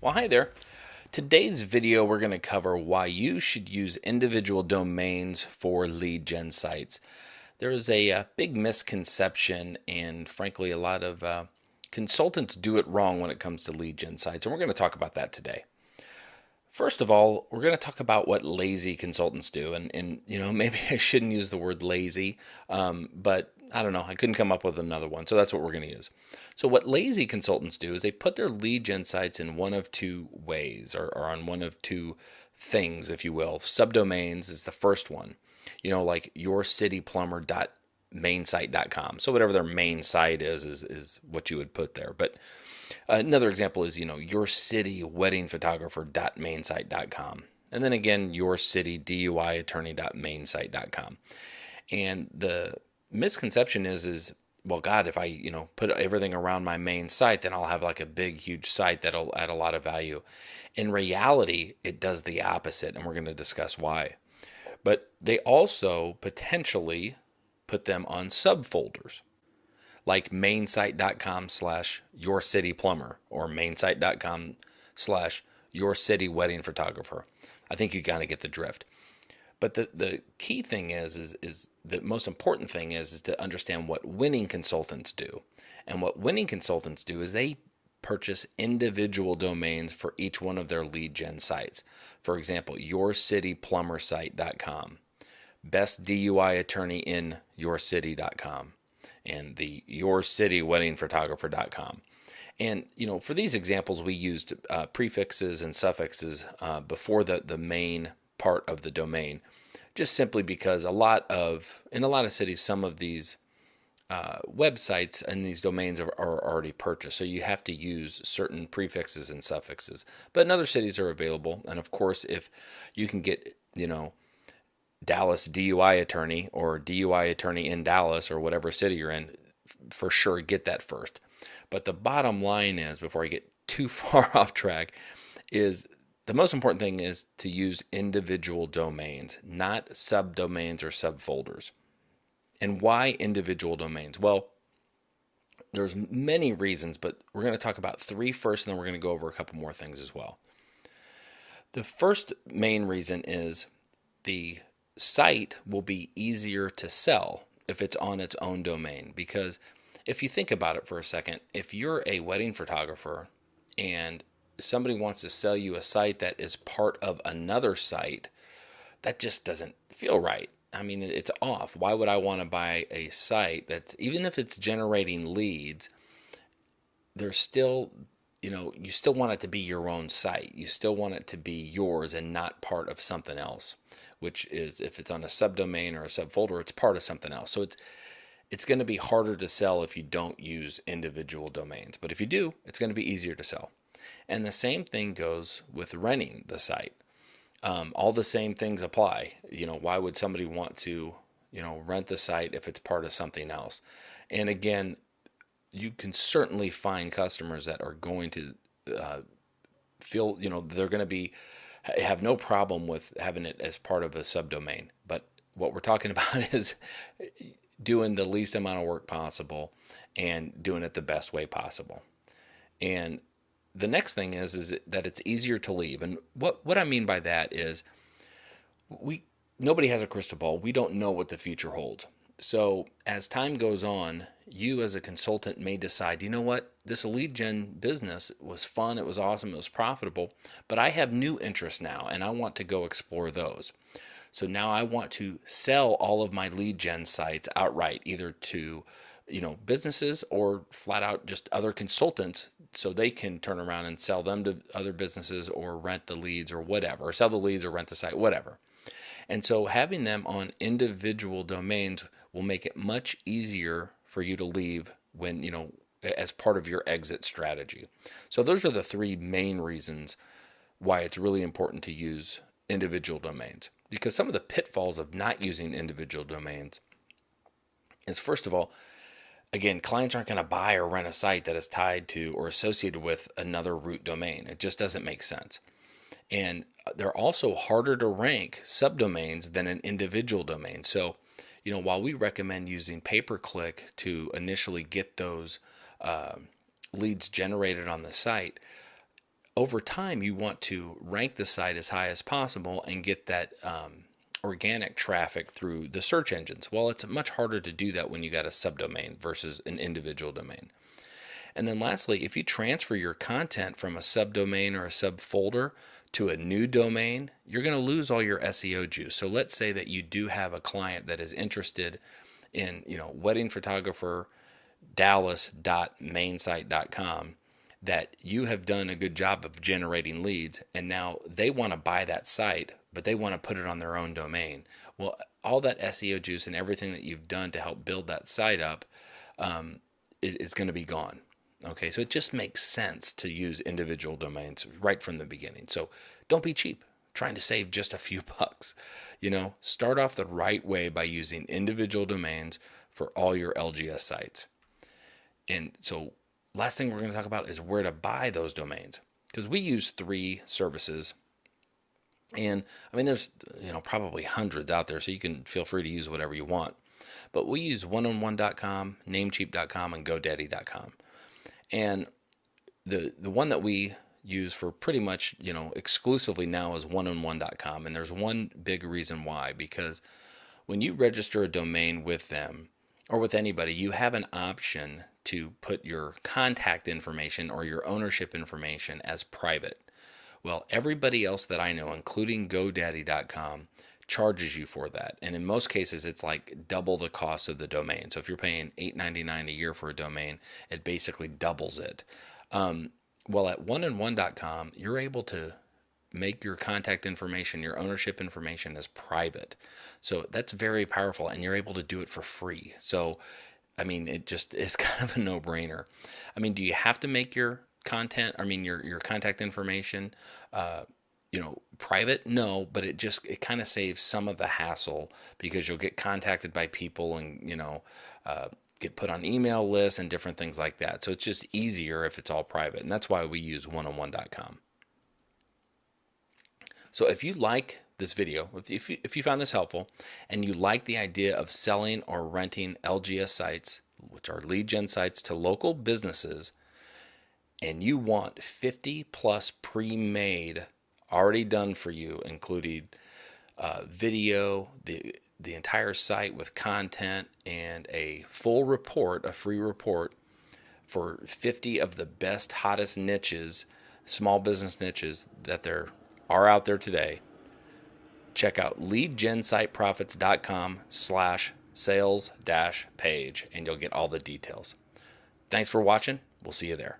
Well, hi there. Today's video, we're going to cover why you should use individual domains for lead gen sites. There is a big misconception, and frankly, a lot of consultants do it wrong when it comes to lead gen sites, and we're going to talk about that today. First of all, we're going to talk about what lazy consultants do, and maybe I shouldn't use the word lazy, but I don't know. I couldn't come up with another one, so that's what we're going to use. So what lazy consultants do is they put their lead gen sites in one of two ways, or on one of two things, if you will. Subdomains is the first one, like yourcityplumber.mainsite.com. So whatever their main site is what you would put there. But another example is, yourcityweddingphotographer.mainsite.com. And then again, yourcityduiattorney.mainsite.com. And the misconception is, well, God, if I, put everything around my main site, then I'll have like a big, huge site that'll add a lot of value. In reality, it does the opposite, and we're going to discuss why. But they also potentially put them on subfolders, like mainsite.com/yourcityplumber or mainsite.com/yourcityweddingphotographer. I think you kind of get the drift. But the key thing is the most important thing is to understand what winning consultants do. And what winning consultants do is they purchase individual domains for each one of their lead gen sites. For example, yourcityplumbersite.com, best DUI attorney in yourcity.com, and the yourcityweddingphotographer.com. And, for these examples, we used prefixes and suffixes before the main part of the domain, just simply because in a lot of cities, some of these websites and these domains are already purchased. So you have to use certain prefixes and suffixes. But in other cities are available. And of course, if you can get, Dallas DUI attorney or DUI attorney in Dallas or whatever city you're in, for sure get that first. But the bottom line is, before I get too far off track, is the most important thing is to use individual domains, not subdomains or subfolders. And why individual domains? Well, there's many reasons, but we're going to talk about three first, and then we're going to go over a couple more things as well. The first main reason is the site will be easier to sell if it's on its own domain. Because if you think about it for a second, if you're a wedding photographer and somebody wants to sell you a site that is part of another site, that just doesn't feel right. I mean, it's off. Why would I want to buy a site that, even if it's generating leads, there's still, you still want it to be your own site. You still want it to be yours and not part of something else, which is, if it's on a subdomain or a subfolder, it's part of something else. So it's going to be harder to sell if you don't use individual domains. But if you do, it's going to be easier to sell. And the same thing goes with renting the site. All the same things apply. Why would somebody want to, rent the site if it's part of something else? And again, you can certainly find customers that are going to feel, they're going to have no problem with having it as part of a subdomain. But what we're talking about is doing the least amount of work possible and doing it the best way possible. And the next thing is that it's easier to leave. And what I mean by that is nobody has a crystal ball. We don't know what the future holds. So as time goes on, you as a consultant may decide, you know what, this lead gen business was fun, it was awesome, it was profitable, but I have new interests now and I want to go explore those. So now I want to sell all of my lead gen sites outright, either to businesses or flat out just other consultants, so they can turn around and sell them to other businesses or rent the leads or whatever, or sell the leads or rent the site, whatever. And so having them on individual domains will make it much easier for you to leave when, as part of your exit strategy. So those are the three main reasons why it's really important to use individual domains. Because some of the pitfalls of not using individual domains is, first of all, again, clients aren't going to buy or rent a site that is tied to or associated with another root domain. It just doesn't make sense. And they're also harder to rank subdomains than an individual domain. So, while we recommend using pay-per-click to initially get those leads generated on the site, over time, you want to rank the site as high as possible and get that organic traffic through the search engines. Well, it's much harder to do that when you got a subdomain versus an individual domain. And then lastly, if you transfer your content from a subdomain or a subfolder to a new domain, you're going to lose all your SEO juice. So let's say that you do have a client that is interested in, wedding photographer dallas.mainsite.com, that you have done a good job of generating leads, and now they want to buy that site, but they want to put it on their own domain. Well, all that SEO juice and everything that you've done to help build that site up is going to be gone. Okay, so it just makes sense to use individual domains right from the beginning. So don't be cheap trying to save just a few bucks. Start off the right way by using individual domains for all your LGS sites. And so last thing we're going to talk about is where to buy those domains, because we use 3 services. And I mean, there's probably hundreds out there, so you can feel free to use whatever you want. But we use oneonone.com, namecheap.com, and godaddy.com. And the one that we use for pretty much, exclusively now is oneonone.com. And there's one big reason why, because when you register a domain with them or with anybody, you have an option to put your contact information or your ownership information as private. Well, everybody else that I know, including GoDaddy.com, charges you for that. And in most cases, it's like double the cost of the domain. So if you're paying $8.99 a year for a domain, it basically doubles it. Well, at oneonone.com, you're able to make your contact information, your ownership information as private. So that's very powerful, and you're able to do it for free. So, I mean, it's kind of a no-brainer. I mean, do you have to make your your contact information, private? No, but it kind of saves some of the hassle, because you'll get contacted by people and, get put on email lists and different things like that. So it's just easier if it's all private. And that's why we use oneonone.com. So if you like this video, if you found this helpful and you like the idea of selling or renting LGS sites, which are lead gen sites, to local businesses, and you want 50 plus pre-made, already done for you, including video, the entire site with content, and a full report, a free report for 50 of the best, hottest niches, small business niches that there are out there today, check out leadgensiteprofits.com/sales-page, and you'll get all the details. Thanks for watching. We'll see you there.